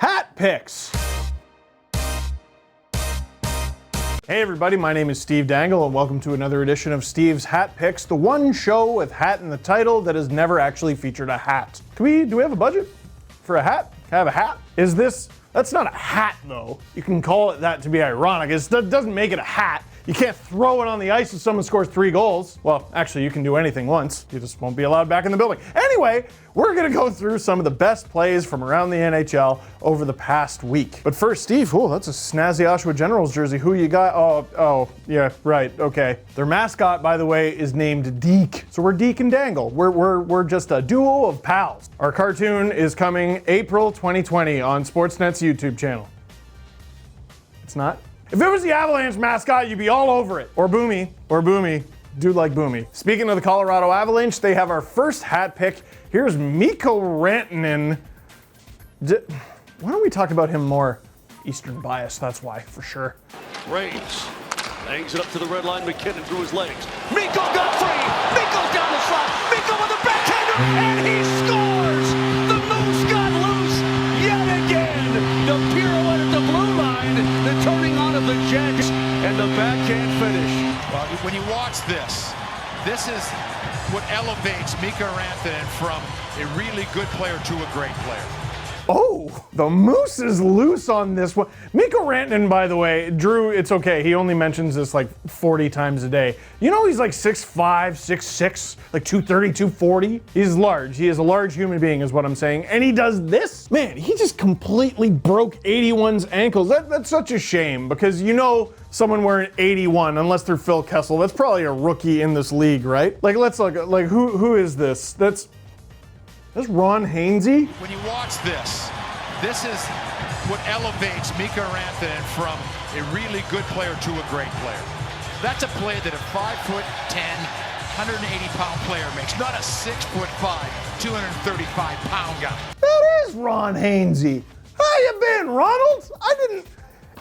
Hat picks. Hey everybody, my name is Steve Dangle and welcome to another edition of Steve's Hat Picks, the one show with hat in the title that has never actually featured a hat. Do we have a budget for a hat? Can I have a hat? That's not a hat though. You can call it that to be ironic. It doesn't make it a hat. You can't throw it on the ice if someone scores 3 goals. Well, actually, you can do anything once. You just won't be allowed back in the building. Anyway, we're gonna go through some of the best plays from around the NHL over the past week. But first, Steve, that's a snazzy Oshawa Generals jersey. Who you got? Oh, yeah, right, okay. Their mascot, by the way, is named Deke. So we're Deke and Dangle. We're just a duo of pals. Our cartoon is coming April 2020 on Sportsnet's YouTube channel. It's not? If it was the Avalanche mascot, you'd be all over it. Or Boomy. Do like Boomy. Speaking of the Colorado Avalanche, they have our first hat pick. Here's Miko Rantanen. Why don't we talk about him more? Eastern bias, that's why, for sure. Reigns hangs it up to the red line. McKinnon through his legs. Miko got free. Miko's down the slot. Miko with a backhander, and he scores. The Moose got loose yet again. The pirouette at the blue line, the turning on of the Jets, and the backhand finish. Well, when you watch this is what elevates Miko Rantanen from a really good player to a great player. Oh, the Moose is loose on this one. Miko Rantanen, by the way, Drew, it's okay. He only mentions this like 40 times a day. You know he's like 6'5", 6'6", like 230, 240. He's large. He is a large human being is what I'm saying. And he does this? Man, he just completely broke 81's ankles. That's such a shame because you know someone wearing 81, unless they're Phil Kessel, that's probably a rookie in this league, right? Like, let's look, like who is this? That's Ron Hainsey. When you watch this is what elevates Miko Rantanen from a really good player to a great player. That's a play that a 5'10", 180-pound player makes, not a 6'5", 235-pound guy. That is Ron Hainsey. How you been, Ronald?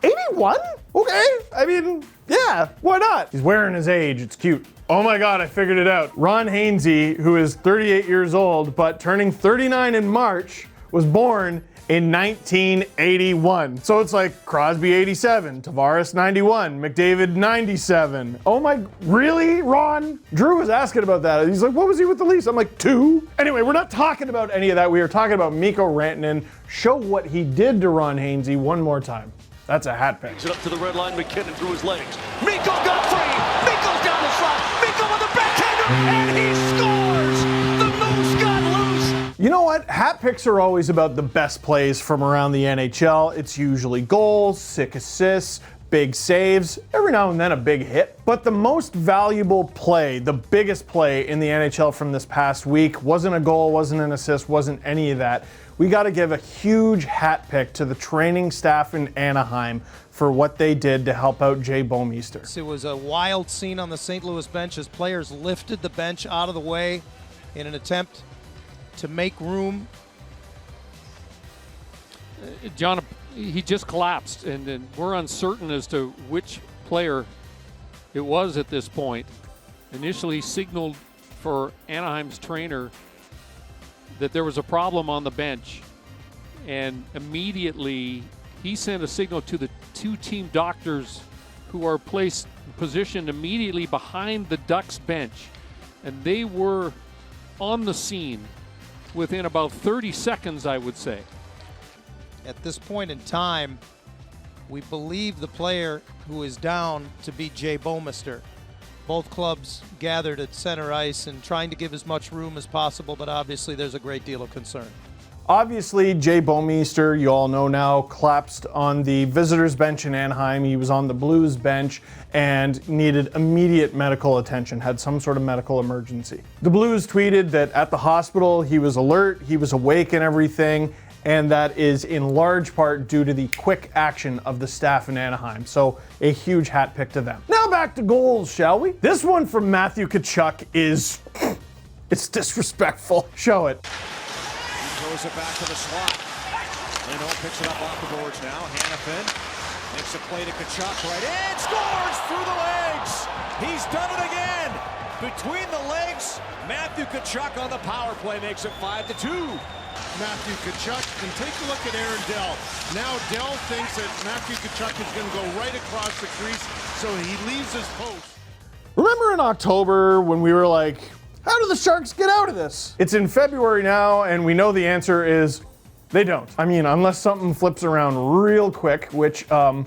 81? Okay, I mean, yeah, why not? He's wearing his age, it's cute. Oh my God, I figured it out. Ron Hainsey, who is 38 years old, but turning 39 in March, was born in 1981. So it's like Crosby 87, Tavares 91, McDavid 97. Oh my, really, Ron? Drew was asking about that. He's like, what was he with the Leafs? I'm like, 2. Anyway, we're not talking about any of that. We are talking about Miko Rantanen. Show what he did to Ron Hainsey one more time. That's a hat pick. Hangs it up to the red line. McKinnon through his legs. Miko got free. Miko's down the slot. Miko with a backhander, and he scores. The Moose got loose. You know what? Hat picks are always about the best plays from around the NHL. It's usually goals, sick assists, big saves, every now and then a big hit. But the most valuable play, the biggest play in the NHL from this past week wasn't a goal, wasn't an assist, wasn't any of that. We got to give a huge hat pick to the training staff in Anaheim for what they did to help out Jay Bouwmeester. It was a wild scene on the St. Louis bench as players lifted the bench out of the way in an attempt to make room. John, he just collapsed, and we're uncertain as to which player it was at this point. Initially signaled for Anaheim's trainer that there was a problem on the bench, and immediately he sent a signal to the 2 team doctors who are positioned immediately behind the Ducks bench, and they were on the scene within about 30 seconds, I would say. At this point in time, we believe the player who is down to be Jay Bouwmeester. Both clubs gathered at center ice and trying to give as much room as possible, but obviously there's a great deal of concern. Obviously, Jay Bouwmeester, you all know now, collapsed on the visitors bench in Anaheim. He was on the Blues bench and needed immediate medical attention, had some sort of medical emergency. The Blues tweeted that at the hospital he was alert, he was awake and everything, and that is in large part due to the quick action of the staff in Anaheim. So a huge hat pick to them. Now back to goals, shall we? This one from Matthew Tkachuk is, it's disrespectful. Show it. He throws it back to the slot. Leno picks it up off the boards now. Hanifin makes a play to Tkachuk right in, scores through the legs. He's done it again. Between the legs, Matthew Tkachuk on the power play makes it 5-2. Matthew Tkachuk, and take a look at Aaron Dell. Now Dell thinks that Matthew Tkachuk is going to go right across the crease, so he leaves his post. Remember in October when we were like, how do the Sharks get out of this? It's in February now, and we know the answer is they don't. I mean, unless something flips around real quick, which, come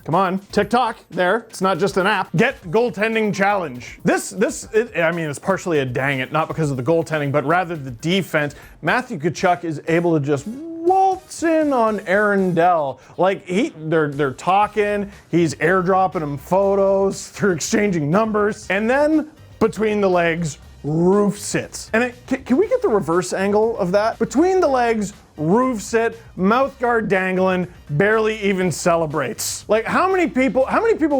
on, TikTok, there. It's not just an app. Get goaltending challenge. It's partially a dang it, not because of the goaltending, but rather the defense. Matthew Tkachuk is able to just waltz in on Aaron Dell. Like, they're talking, he's airdropping him photos, they're exchanging numbers, and then between the legs, roof sits. And can we get the reverse angle of that? Between the legs, roof sit, mouth guard dangling, barely even celebrates. Like, how many people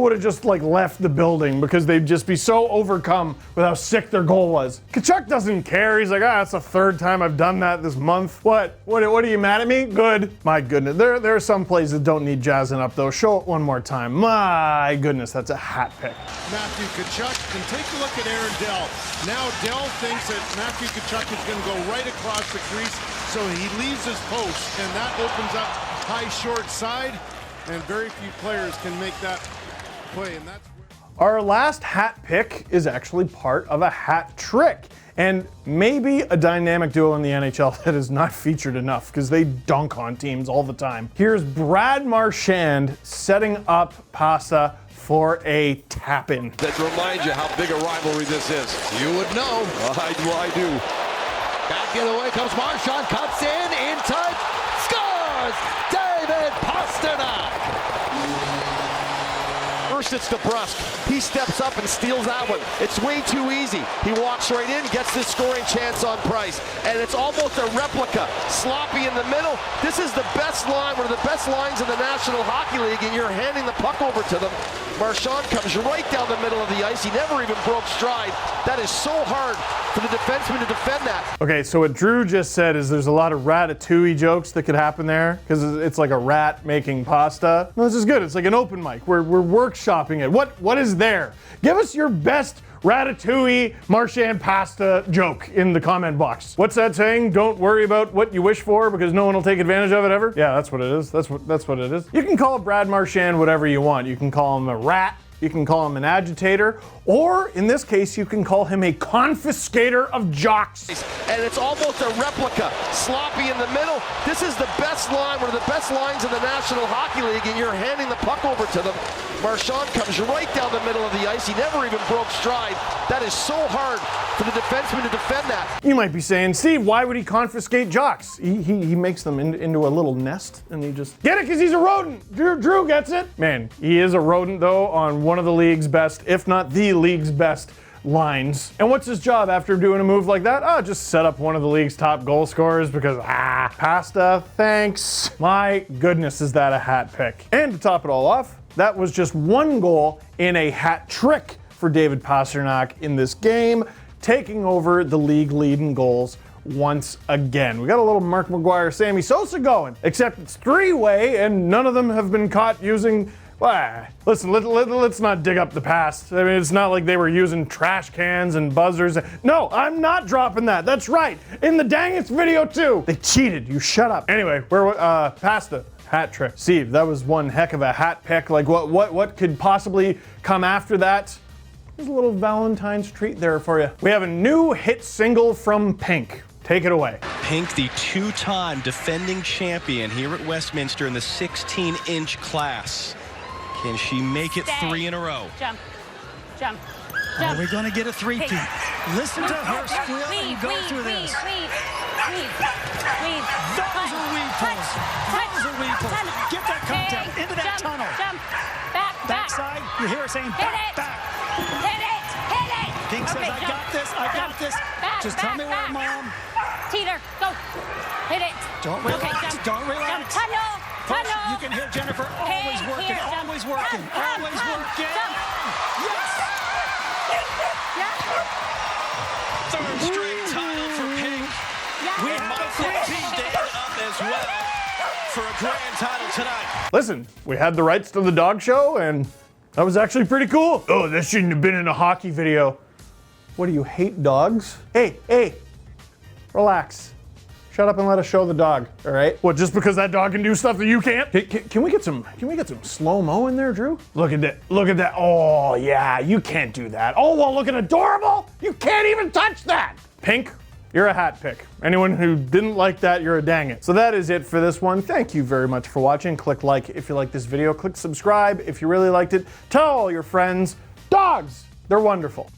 would have just like left the building because they'd just be so overcome with how sick their goal was? Tkachuk doesn't care. He's like, that's the third time I've done that this month. What are you mad at me? Good. My goodness. There are some plays that don't need jazzing up though. Show it one more time. My goodness, that's a hat pick. Matthew Tkachuk, and take a look at Aaron Dell. Now Dell thinks that Matthew Tkachuk is going to go right across the crease, so he leaves his post, and that opens up high short side, and very few players can make that play, and that's where... Our last hat pick is actually part of a hat trick, and maybe a dynamic duo in the NHL that is not featured enough because they dunk on teams all the time. Here's Brad Marchand setting up Pasta for a tap-in. That reminds you how big a rivalry this is. You would know. I do. Back the other way comes Marchand, cuts in tight, scores! David Pastrnak! First it's DeBrusque. He steps up and steals that one. It's way too easy. He walks right in, gets this scoring chance on Price. And it's almost a replica. Sloppy in the middle. This is the best line, one of the best lines in the National Hockey League, and you're handing the puck over to them. Marchand comes right down the middle of the ice. He never even broke stride. That is so hard for the defenseman to defend that. Okay, so what Drew just said is there's a lot of ratatouille jokes that could happen there because it's like a rat making pasta. No, this is good. It's like an open mic. We're workshopping it. What is there? Give us your best ratatouille Marchand pasta joke in the comment box. What's that saying? Don't worry about what you wish for because no one will take advantage of it ever? Yeah, that's what it is. That's what it is. You can call Brad Marchand whatever you want. You can call him a rat. You can call him an agitator, or in this case, you can call him a confiscator of jocks. And it's almost a replica. Sloppy in the middle. This is the best line, one of the best lines in the National Hockey League, and you're handing the puck over to them. Marchand comes right down the middle of the ice. He never even broke stride. That is so hard for the defenseman to defend that. You might be saying, Steve, why would he confiscate jocks? He makes them into a little nest, and he just... Get it, because he's a rodent! Drew gets it! Man, he is a rodent, though, on one of the league's best, if not the league's best, lines. And what's his job after doing a move like that? Just set up one of the league's top goal scorers because, pasta, thanks. My goodness, is that a hat pick. And to top it all off, that was just one goal in a hat trick for David Pastrnak in this game, taking over the league lead in goals once again. We got a little Mark McGuire, Sammy Sosa going, except it's three-way and none of them have been caught using... Listen, let's not dig up the past. I mean, it's not like they were using trash cans and buzzers. No, I'm not dropping that. That's right. In the dangest video too. They cheated. You shut up. Anyway, pasta. Hat trick. Steve, that was one heck of a hat pick. Like what could possibly come after that? There's a little Valentine's treat there for you. We have a new hit single from Pink. Take it away. Pink, the two-time defending champion here at Westminster in the 16-inch class. Can she make it three in a row? Jump. Are we going to get a three-peat? Listen to her squeal and go through this. Those are weed pulls. Those are weed pulls. Get that contact into that tunnel. Backside, you hear her saying back. Hit it. Pink says, I got this. Just tell me where, Mom. Teeter, go. Hit it. Don't relax. Don't relax. Tunnel. You can hear Jennifer always working. Yes! Third straight title for Pink. We have a queen. Stand up as well for a grand title tonight. Listen, we had the rights to the dog show, and that was actually pretty cool. Oh, this shouldn't have been in a hockey video. What do you hate dogs? Hey, relax. Shut up and let us show the dog, all right? What, just because that dog can do stuff that you can't? Can we get some slow-mo in there, Drew? Look at that. Oh, yeah, you can't do that. Oh, well, looking adorable? You can't even touch that. Pink, you're a hat pick. Anyone who didn't like that, you're a dang it. So that is it for this one. Thank you very much for watching. Click like if you like this video. Click subscribe if you really liked it. Tell all your friends. Dogs, they're wonderful.